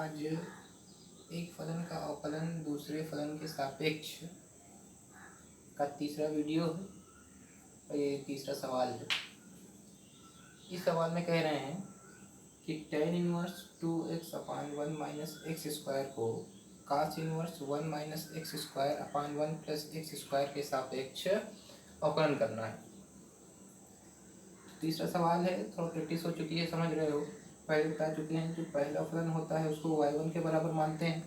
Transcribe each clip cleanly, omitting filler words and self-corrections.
आज एक फलन का अवकलन दूसरे फलन के सापेक्ष का तीसरा वीडियो है और ये तीसरा सवाल है। इस सवाल में कह रहे हैं कि tan इनवर्स 2x अपान 1 माइनस एक्स स्क्वायर को cos inverse 1 minus X square upon 1 plus x square के सापेक्ष अवकलन करना है। तीसरा सवाल है, थोड़ा प्रैक्टिस हो चुकी है, समझ रहे हो। पहले बता चुके हैं, जो पहला फलन होता है उसको y1 के बराबर मानते हैं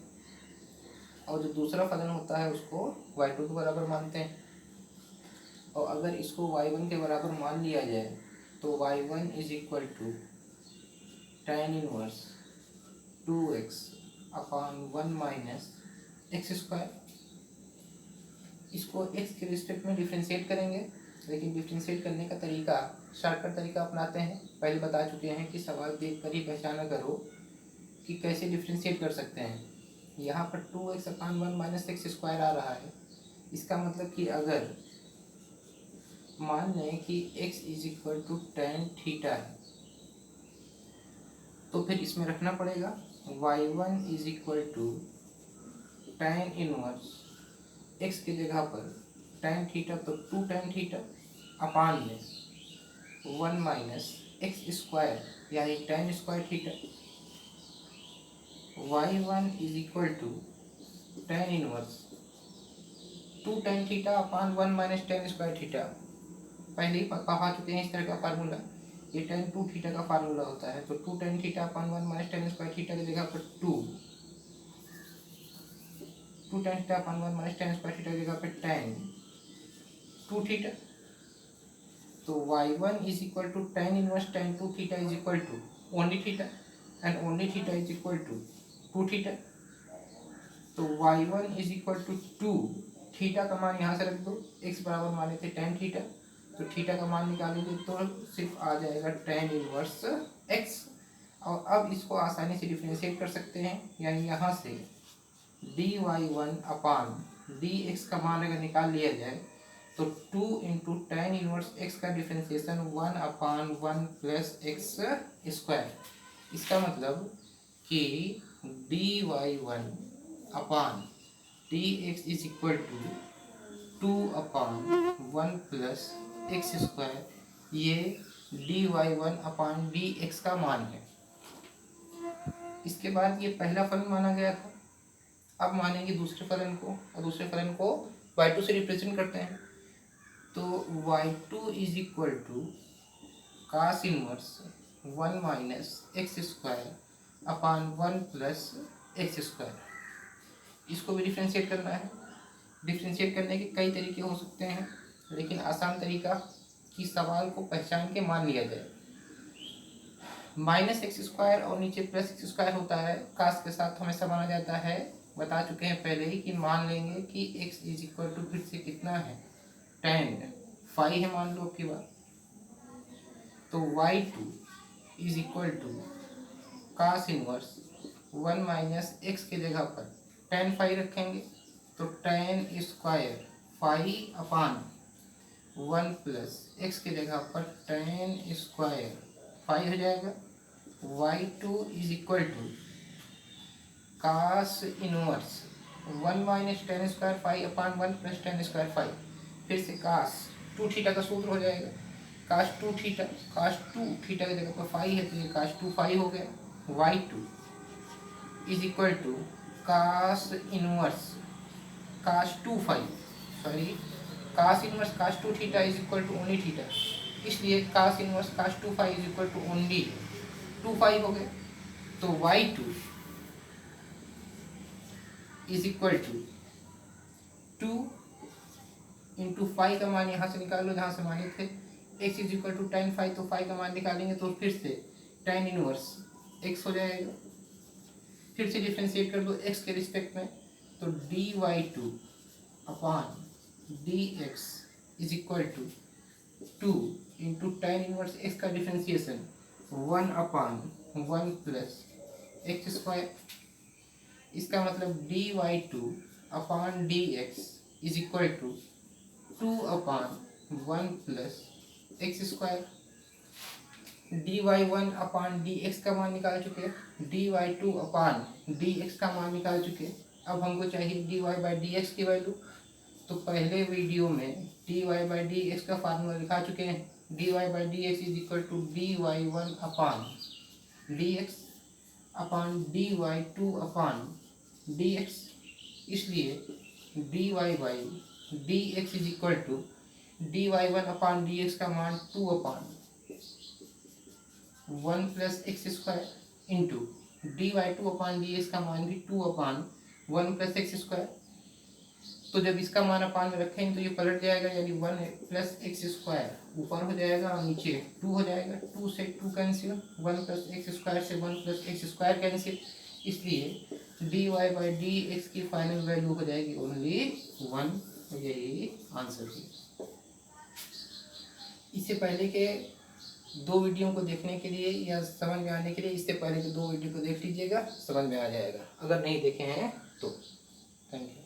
और जो दूसरा फलन होता है उसको y2 के बराबर मानते हैं। और अगर इसको y1 के बराबर मान लिया जाए तो y1 is equal to tan inverse 2x अपान 1 माइनस एक्स स्क्वायर। इसको x के रिस्पेक्ट में डिफ्रेंशिएट करेंगे, लेकिन डिफ्रेंशिएट करने का तरीका शॉर्टकट तरीका अपनाते हैं। पहले बता चुके हैं कि सवाल देखकर ही पहचाना करो कि कैसे डिफ्रेंशिएट कर सकते हैं। यहाँ पर 2x अपान 1 माइनस एक्स स्क्वायर आ रहा है। इसका मतलब कि अगर मान लें कि x is equal to tan theta है तो फिर इसमें रखना पड़ेगा y1 is equal to tan inverse x की जगह पर tan थीटा तो 2 tan थीटा अपान में 1 माइनस एक्स स्क्वायर यानी tan square theta. y1 is equal to tan inverse 2 tan theta upon 1 minus tan square theta. पहले ही पढ़ा चुके हैं इस तरह का फार्मूला। ये tan 2 थीटा का फार्मूला होता है, तो 2 tan theta upon 1 minus tan square theta की जगह पर 2 tan theta upon 1 minus tan square theta की जगह पर tan 2 थीटा। तो y1 is equal to tan inverse tan 2 theta is equal to only theta and only theta is equal to 2 theta. तो y1 is equal to 2 theta का मान यहाँ से रख दो, x बराबर माने थे tan थीटा, तो थीटा का मान निकालोगे तो सिर्फ आ जाएगा tan इनवर्स x। और अब इसको आसानी से डिफरेंशिएट कर सकते हैं, यानी यहाँ से dy1 अपान dx का मान अगर निकाल लिया जाए तो 2 इंटू tan इनवर्स x का differentiation 1 upon 1 plus x square. इसका मतलब कि dy1 upon dx is equal to 2 upon 1 plus x square, ये dy1 अपान dx का मान है। इसके बाद ये पहला फलन माना गया था, अब मानेंगे दूसरे फलन को, और दूसरे फलन को y2 से रिप्रेजेंट करते हैं। तो y2 is equal to cos inverse 1 minus X square upon 1 plus x square. इसको भी डिफ्रेंशिएट करना है। डिफ्रेंशिएट करने के कई तरीके हो सकते हैं, लेकिन आसान तरीका कि सवाल को पहचान के मान लिया जाए। माइनस एक्स स्क्वायर और नीचे प्लस एक्स स्क्वायर होता है, कास के साथ हमेशा माना जाता है। बता चुके हैं पहले ही कि मान लेंगे कि x इज इक्वल टू फिर से कितना है tan 5 है, मान लो आपकी बात। तो y2 is equal to cos inverse 1 minus X के जगह पर tan 5 रखेंगे तो tan square 5 upon 1 plus X के जगह पर tan स्क्वायर 5 हो जाएगा। y2 is equal to cos inverse 1 minus tan square 5 upon 1 plus tan square 5। फिर से कास 2 थीटा का सूत्र हो जाएगा, कास 2 थीटा, कास 2 थीटा की जगह पर 5 है तो ये कास 2 5 हो गया। y2 is equal to cos inverse cos 2 5 sorry cos inverse cos 2 theta is equal to only theta, इसलिए cos inverse cos 2 5 is equal to only 2 5 हो गए। तो y2 is equal to 2 into 5 का मान यहाँ से निकाल लो जहाँ से माने थे, x is equal to tan 5, तो 5 का मान निकालेंगे तो फिर से tan इनवर्स x हो जाएगा। फिर से डिफ्रेंशिएट कर दो x के रिस्पेक्ट में, तो dy2 upon dx is equal to 2 into tan inverse x का differentiation 1 upon 1 plus x square. इसका मतलब dy2 upon dx is equal to 2 upon 1 plus x square. D Y one upon D x का मान निकाल चुके हैं, D Y two upon D x का मान निकाल चुके हैं। अब हमको चाहिए D Y by D X की वैल्यू। तो पहले वीडियो में d Y by D x का फार्मूला लिखा चुके हैं, D Y by D x is equal to d Y one upon D x upon d Y two upon D x. इसलिए D Y by D x is equal to d Y one upon D x का मान 2 upon 1 plus x square into d Y two upon D x का मान भी 2 upon 1 plus x square. तो जब इसका मान अपान में रखेंगे तो ये पलट जाएगा, यानी 1 प्लस एक्स स्क्वायर ऊपर हो जाएगा और नीचे 2 हो जाएगा। 2 से 2 कैंसिल, 1 प्लस एक्स स्क्वायर से 1 प्लस एक्स स्क्वायर कैंसिल। इसलिए D Y by D X की फाइनल वैल्यू हो जाएगी ओनली 1। यही आंसर है। इससे पहले के 2 वीडियो को देखने के लिए या समझ में आने के लिए इससे पहले के 2 वीडियो को देख लीजिएगा, समझ में आ जाएगा। अगर नहीं देखे हैं तो थैंक यू।